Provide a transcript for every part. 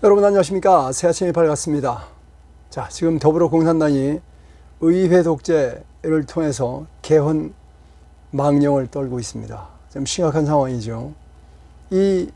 여러분 안녕하십니까. 새 아침이 밝았습니다. 자, 지금 더불어공산당이 의회 독재를 통해서 개헌 망령을 떨고 있습니다. 좀 심각한 상황이죠. 이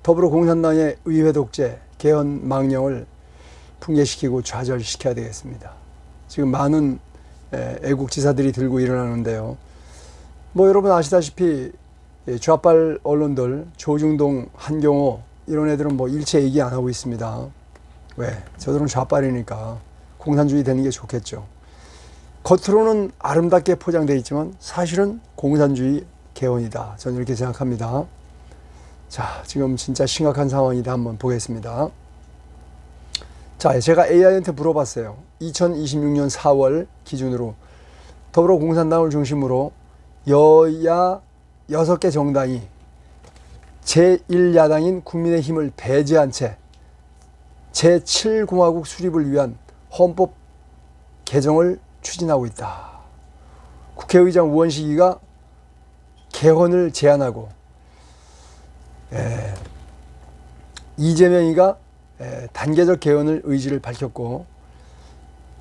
더불어공산당의 의회 독재 개헌 망령을 붕괴시키고 좌절시켜야 되겠습니다. 지금 많은 애국지사들이 들고 일어나는데요. 여러분 아시다시피 좌빨 언론들 조중동, 한경호 이런 애들은 일체 얘기 안 하고 있습니다. 왜? 저들은 좌빨이니까 공산주의 되는 게 좋겠죠. 겉으로는 아름답게 포장되어 있지만 사실은 공산주의 개헌이다. 저는 이렇게 생각합니다. 자, 지금 진짜 심각한 상황이다. 한번 보겠습니다. 자, 제가 AI한테 물어봤어요. 2026년 4월 기준으로 더불어공산당을 중심으로 여야 6개 정당이 제1야당인 국민의힘을 배제한 채 제7공화국 수립을 위한 헌법 개정을 추진하고 있다. 국회의장 우원식이가 개헌을 제안하고 이재명이가 단계적 개헌을 의지를 밝혔고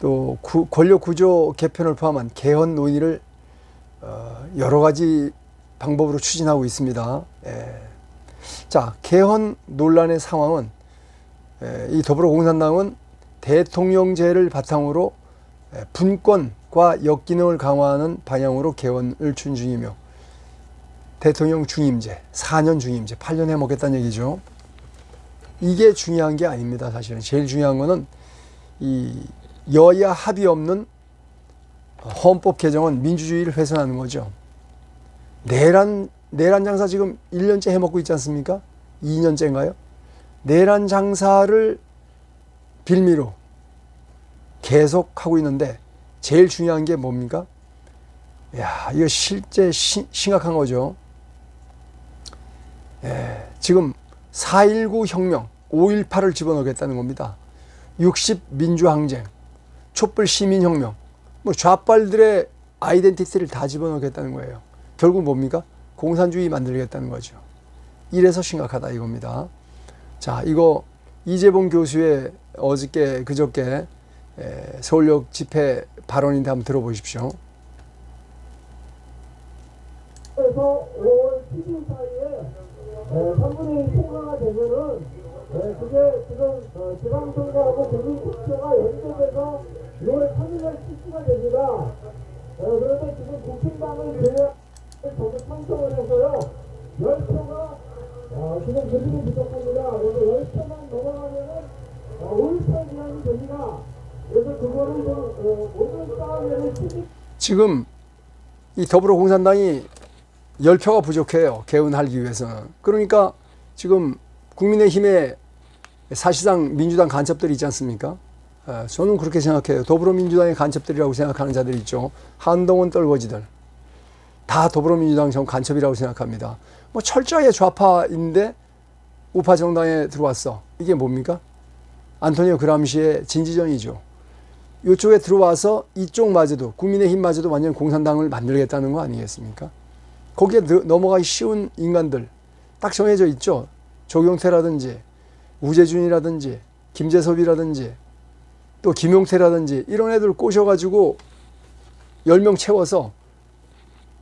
또 권력구조 개편을 포함한 개헌 논의를 여러 가지 방법으로 추진하고 있습니다. 자, 개헌 논란의 상황은 이 더불어공산당은 대통령제를 바탕으로 분권과 역기능을 강화하는 방향으로 개헌을 추진 중이며 대통령 중임제, 4년 중임제, 8년 해먹겠다는 얘기죠. 이게 중요한 게 아닙니다. 사실은 제일 중요한 거는 이 여야 합의 없는 헌법 개정은 민주주의를 훼손하는 거죠. 내란 장사 지금 1년째 해먹고 있지 않습니까? 2년째인가요? 내란 장사를 빌미로 계속 하고 있는데 제일 중요한 게 뭡니까? 야, 이거 실제 심각한 거죠. 지금 4.19 혁명, 5.18을 집어넣겠다는 겁니다. 60 민주항쟁, 촛불 시민혁명, 좌빨들의 아이덴티티를 다 집어넣겠다는 거예요. 결국 뭡니까? 공산주의 만들겠다는 거죠. 이래서 심각하다 이겁니다. 자, 이거 이재봉 교수의 그저께 서울역 집회 발언인데 한번 들어보십시오. 그래서 5월 10일 사이에 3분의 2 통과가 되면은 그게 지금 지방선거하고 국민투표가 연동돼서 6월 3일날 실시가 됩니다. 그런데 지금 국힘당을 제외한 저도 찬성을 해서요. 10표가 지금 대중이 부족합니다. 그래서 10표만 넘어가면은 5.18 기한이 됩니다. 그래서 그거를 좀 오늘 싸움에는 지금 이 더불어공산당이 10표가 부족해요. 개헌하기 위해서는. 그러니까 지금 국민의힘에 사실상 민주당 간첩들이 있지 않습니까? 저는 그렇게 생각해요. 더불어민주당의 간첩들이라고 생각하는 자들이 있죠. 한동훈 떨거지들. 다 더불어민주당 간첩이라고 생각합니다. 철저하게 좌파인데 우파 정당에 들어왔어. 이게 뭡니까? 안토니오 그람시의 진지전이죠. 이쪽에 들어와서 이쪽마저도 국민의힘마저도 완전 공산당을 만들겠다는 거 아니겠습니까? 거기에 넘어가기 쉬운 인간들 딱 정해져 있죠. 조경태라든지 우재준이라든지 김재섭이라든지 또 김용태라든지 이런 애들 꼬셔가지고 10명 채워서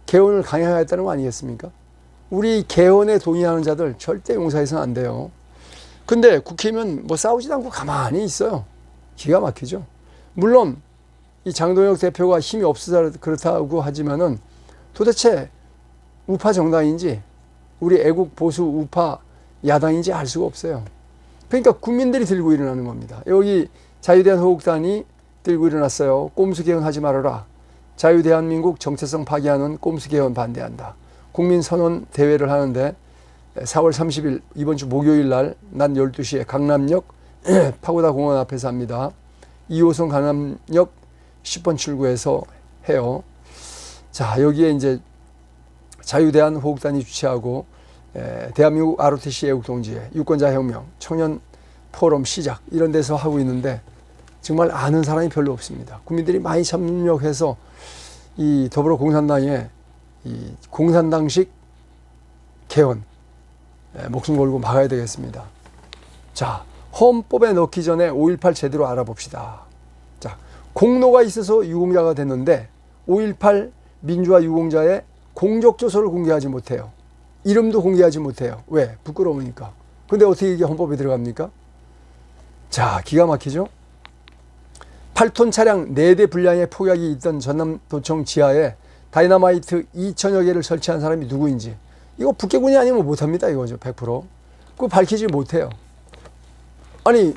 개헌을 강행하겠다는 거 아니겠습니까? 우리 개헌에 동의하는 자들 절대 용서해서는 안 돼요. 근데 국회의원 싸우지도 않고 가만히 있어요. 기가 막히죠. 물론 이 장동혁 대표가 힘이 없어서 그렇다고 하지만은 도대체 우파 정당인지 우리 애국 보수 우파 야당인지 알 수가 없어요. 그러니까 국민들이 들고 일어나는 겁니다. 여기 자유대한호국단이 들고 일어났어요. 꼼수 개헌하지 말아라. 자유대한민국 정체성 파괴하는 꼼수 개헌 반대한다. 국민선언 대회를 하는데 4월 30일 이번 주 목요일 날 낮 12시에 강남역 파고다 공원 앞에서 합니다. 2호선 강남역 10번 출구에서 해요. 자, 여기에 이제 자유대한호국단이 주최하고 대한민국 ROTC 애국동지회, 유권자혁명, 청년포럼 시작 이런 데서 하고 있는데 정말 아는 사람이 별로 없습니다. 국민들이 많이 참여해서 이 더불어공산당의 이 공산당식 개헌 목숨 걸고 막아야 되겠습니다. 자, 헌법에 넣기 전에 5.18 제대로 알아봅시다. 자, 공로가 있어서 유공자가 됐는데 5.18 민주화 유공자의 공적조서를 공개하지 못해요. 이름도 공개하지 못해요. 왜? 부끄러우니까. 근데 어떻게 이게 헌법에 들어갑니까? 자, 기가 막히죠? 8톤 차량 4대 분량의 폭약이 있던 전남도청 지하에 다이너마이트 2천여 개를 설치한 사람이 누구인지. 이거 북괴군이 아니면 못합니다. 이거죠. 100%. 그거 밝히지 못해요. 아니,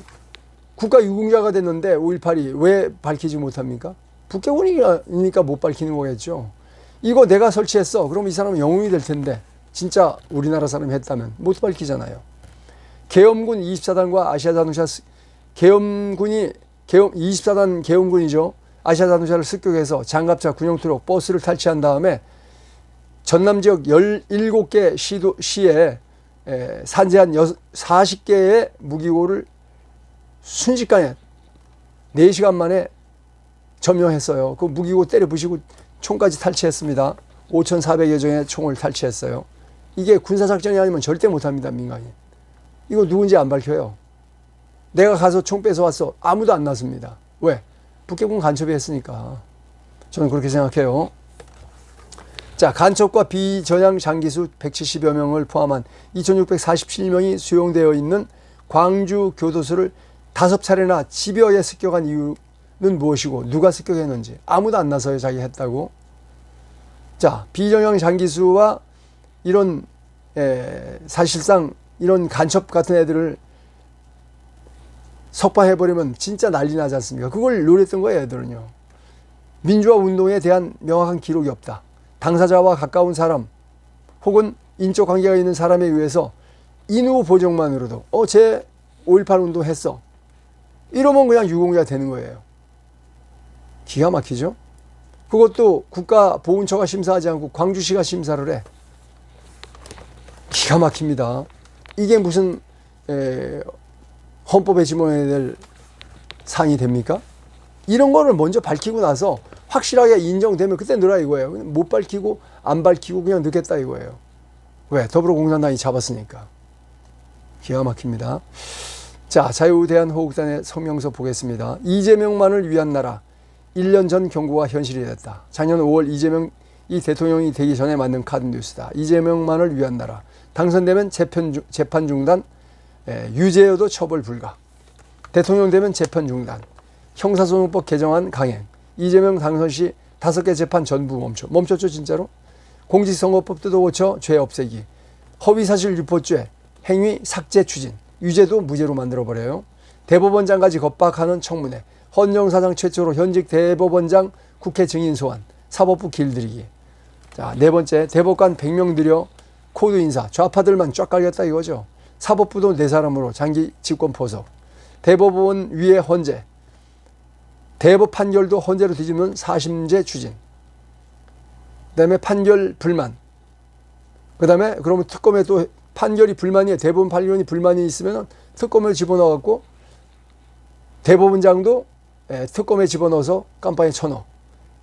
국가 유공자가 됐는데 5.18이 왜 밝히지 못합니까? 북괴군이니까 못 밝히는 거겠죠. 이거 내가 설치했어. 그럼 이 사람은 영웅이 될 텐데 진짜 우리나라 사람이 했다면 못 밝히잖아요. 계엄군 24단과 아시아자동차 계엄군이 24단 계엄군이죠. 아시아자동차를 습격해서 장갑차, 군용트럭, 버스를 탈취한 다음에 전남 지역 17개 시에 산재한 40개의 무기고를 순식간에 4시간 만에 점령했어요. 그 무기고 때려 부시고 총까지 탈취했습니다. 5,400여 정의 총을 탈취했어요. 이게 군사작전이 아니면 절대 못합니다. 민간인. 이거 누군지 안 밝혀요. 내가 가서 총 뺏어왔어. 아무도 안 나섭니다. 왜? 북괴군 간첩이 했으니까. 저는 그렇게 생각해요. 자, 간첩과 비전향 장기수 170여 명을 포함한 2,647명이 수용되어 있는 광주 교도소를 5차례나 집요하게 습격한 이유는 무엇이고 누가 습격했는지 아무도 안 나서요. 자기 했다고. 자, 비전향 장기수와 이런 사실상 이런 간첩 같은 애들을 석방해버리면 진짜 난리 나지 않습니까? 그걸 노렸던 거예요, 애들은요. 민주화 운동에 대한 명확한 기록이 없다. 당사자와 가까운 사람 혹은 인적 관계가 있는 사람에 의해서 인후 보정만으로도 쟤 5.18 운동 했어. 이러면 그냥 유공자 되는 거예요. 기가 막히죠? 그것도 국가보훈처가 심사하지 않고 광주시가 심사를 해. 기가 막힙니다. 이게 무슨 헌법에 지mon해야 될 사항이 됩니까? 이런 거를 먼저 밝히고 나서 확실하게 인정되면 그때 넣으라 이거예요. 못 밝히고 안 밝히고 그냥 넣겠다 이거예요. 왜? 더불어공산당이 잡았으니까. 기가 막힙니다. 자, 자유대한호국단의 성명서 보겠습니다. 이재명만을 위한 나라. 1년 전 경고가 현실이 됐다. 작년 5월 이재명이 대통령이 되기 전에 만든 카드 뉴스다. 이재명만을 위한 나라. 당선되면 재판 중단, 유죄여도 처벌 불가. 대통령 되면 재판 중단. 형사소송법 개정안 강행. 이재명 당선 시 5개 재판 전부 멈췄죠 진짜로? 공직선거법 뜯어 고쳐 죄 없애기. 허위사실 유포죄, 행위 삭제 추진. 유죄도 무죄로 만들어버려요. 대법원장까지 겁박하는 청문회. 헌정사상 최초로 현직 대법원장 국회 증인 소환. 사법부 길들이기. 자, 4번째, 대법관 100명 들여 코드 인사. 좌파들만 쫙 깔렸다 이거죠. 사법부도 4사람으로 장기 집권 포석. 대법원 위에 헌재. 대법 판결도 헌재로 뒤집는 사심제 추진. 그 다음에 판결 불만. 그 다음에 그러면 특검에 또 판결이 불만이에요. 대법원 판결이 불만이 있으면 특검을 집어넣어갖고 대법원장도 특검에 집어넣어서 깜빵에 쳐넣어.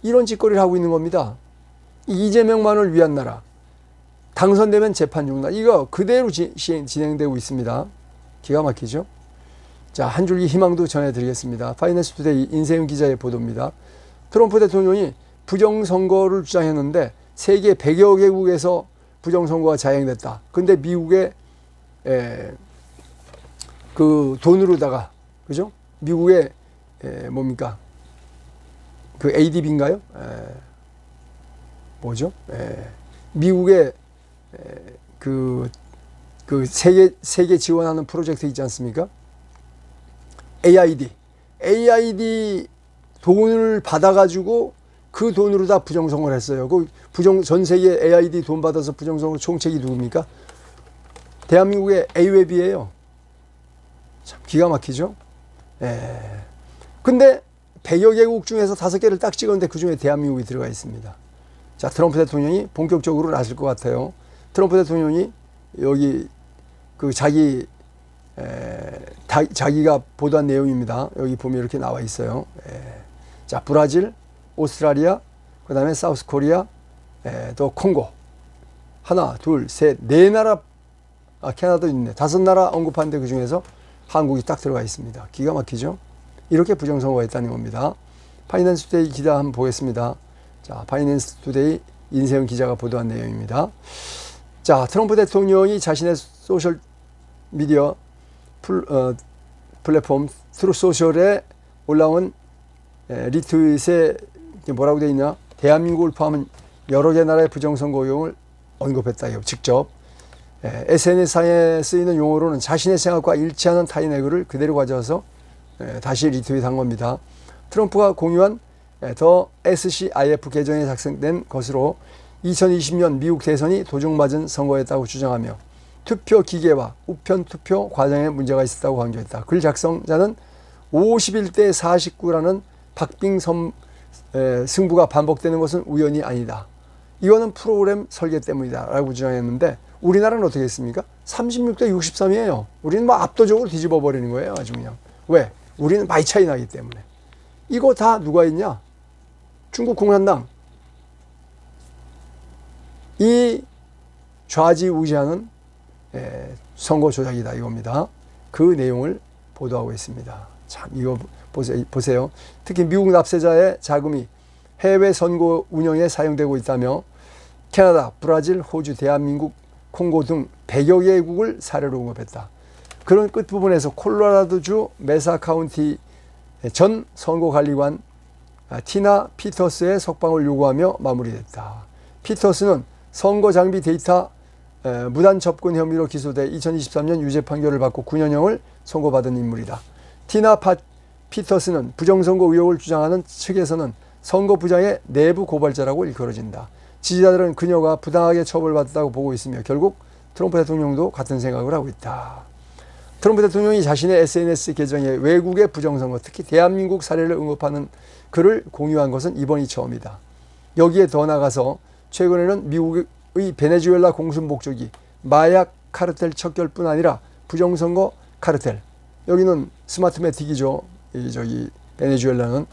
이런 짓거리를 하고 있는 겁니다. 이재명만을 위한 나라. 당선되면 재판 중단. 이거 그대로 진행되고 있습니다. 기가 막히죠? 자, 한 줄기 희망도 전해드리겠습니다. 파이낸스 투데이 인세윤 기자의 보도입니다. 트럼프 대통령이 부정선거를 주장했는데 세계 100여 개국에서 부정선거가 자행됐다. 근데 미국의 그 돈으로다가, 그죠? 미국의 뭡니까? 그 ADB인가요? 뭐죠? 미국의 그 세계 지원하는 프로젝트 있지 않습니까? AID 돈을 받아가지고 그 돈으로 다 부정선거를 했어요. 그 전 세계 AID 돈 받아서 부정선거 총책이 누굽니까? 대한민국의 A웹이에요. 참 기가 막히죠? 근데 100여 개국 중에서 5개를 딱 찍었는데 그 중에 대한민국이 들어가 있습니다. 자, 트럼프 대통령이 본격적으로 나설 것 같아요. 트럼프 대통령이 여기 그 자기가 보도한 내용입니다. 여기 보면 이렇게 나와 있어요. 자, 브라질, 오스트라리아, 그 다음에 사우스 코리아, 또 콩고. 하나, 둘, 셋, 4나라, 캐나다도 있네. 5나라 언급하는데 그 중에서 한국이 딱 들어가 있습니다. 기가 막히죠? 이렇게 부정선거가 있다는 겁니다. 파이낸스 투데이 기사 한번 보겠습니다. 자, 파이낸스 투데이 인세영 기자가 보도한 내용입니다. 자, 트럼프 대통령이 자신의 소셜 미디어 플랫폼 트루스 소셜에 올라온 리트윗에 뭐라고 되어 있냐? 대한민국을 포함한 여러 개 나라의 부정선거 의혹을 언급했다. 직접 SNS상에 쓰이는 용어로는 자신의 생각과 일치하는 타인의 글을 그대로 가져와서 다시 리트윗한 겁니다. 트럼프가 공유한 더 SCIF 계정에 작성된 것으로 2020년 미국 대선이 도둑맞은 선거였다고 주장하며 투표 기계와 우편 투표 과정에 문제가 있었다고 강조했다. 글 작성자는 51대 49라는 박빙 승부가 반복되는 것은 우연이 아니다. 이거는 프로그램 설계 때문이다 라고 주장했는데 우리나라는 어떻게 했습니까? 36대 63이에요. 우리는 뭐 압도적으로 뒤집어 버리는 거예요. 아주 그냥. 왜? 우리는 많이 차이 나기 때문에. 이거 다 누가 했냐? 중국 공산당. 이 좌지우지하는 선거 조작이다 이겁니다. 그 내용을 보도하고 있습니다. 참 이거 보세요. 특히 미국 납세자의 자금이 해외 선거 운영에 사용되고 있다며 캐나다, 브라질, 호주, 대한민국, 콩고 등 100여 개국을 사례로 언급했다. 그런 끝부분에서 콜로라도주 메사 카운티 전 선거관리관 티나 피터스의 석방을 요구하며 마무리됐다. 피터스는 선거 장비 데이터 무단 접근 혐의로 기소돼 2023년 유죄 판결을 받고 9년형을 선고받은 인물이다. 티나 피터스는 부정선거 의혹을 주장하는 측에서는 선거 부장의 내부 고발자라고 일컬어진다. 지지자들은 그녀가 부당하게 처벌받았다고 보고 있으며 결국 트럼프 대통령도 같은 생각을 하고 있다. 트럼프 대통령이 자신의 SNS 계정에 외국의 부정선거, 특히 대한민국 사례를 언급하는 글을 공유한 것은 이번이 처음이다. 여기에 더 나가서 최근에는 미국의 베네수엘라 공습 목적이 마약 카르텔 척결뿐 아니라 부정선거 카르텔, 여기는 스마트매틱이죠. 베네수엘라는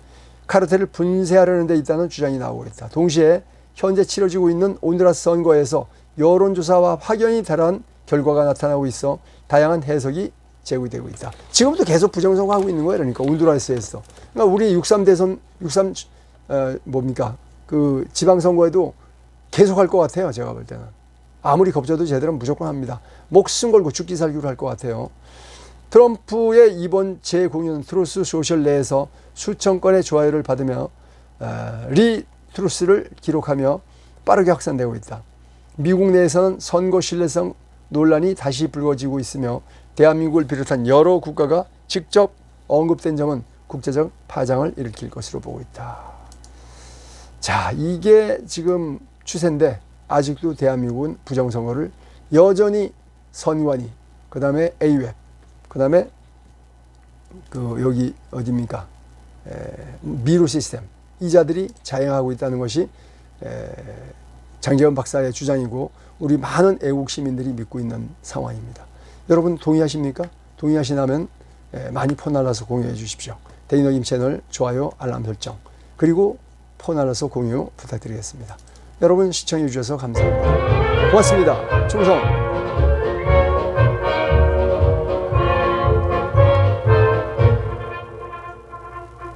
카르텔을 분쇄하려는 데 있다는 주장이 나오고 있다. 동시에 현재 치러지고 있는 온두라스 선거에서 여론조사와 확연히 다른 결과가 나타나고 있어 다양한 해석이 제기되고 있다. 지금도 계속 부정선거 하고 있는 거예요. 그러니까 온두라스에서. 그러니까 우리 63 대선, 그 지방선거에도 계속 할 것 같아요. 제가 볼 때는. 아무리 겁져도 쟤들은 무조건 합니다. 목숨 걸고 죽기 살기로 할 것 같아요. 트럼프의 이번 재공연 트루스 소셜 내에서 수천 건의 좋아요를 받으며 리트루스를 기록하며 빠르게 확산되고 있다. 미국 내에서는 선거 신뢰성 논란이 다시 불거지고 있으며 대한민국을 비롯한 여러 국가가 직접 언급된 점은 국제적 파장을 일으킬 것으로 보고 있다. 자, 이게 지금 추세인데 아직도 대한민국은 부정선거를 여전히 선관위, 그 다음에 A웹, 그 다음에 여기 어디입니까? 미루 시스템, 이자들이 자행하고 있다는 것이 장재원 박사의 주장이고 우리 많은 애국 시민들이 믿고 있는 상황입니다. 여러분 동의하십니까? 동의하시다면 많이 폰날라서 공유해 주십시오. 데이너김 채널 좋아요, 알람 설정, 그리고 폰날라서 공유 부탁드리겠습니다. 여러분 시청해 주셔서 감사합니다. 고맙습니다. 충성!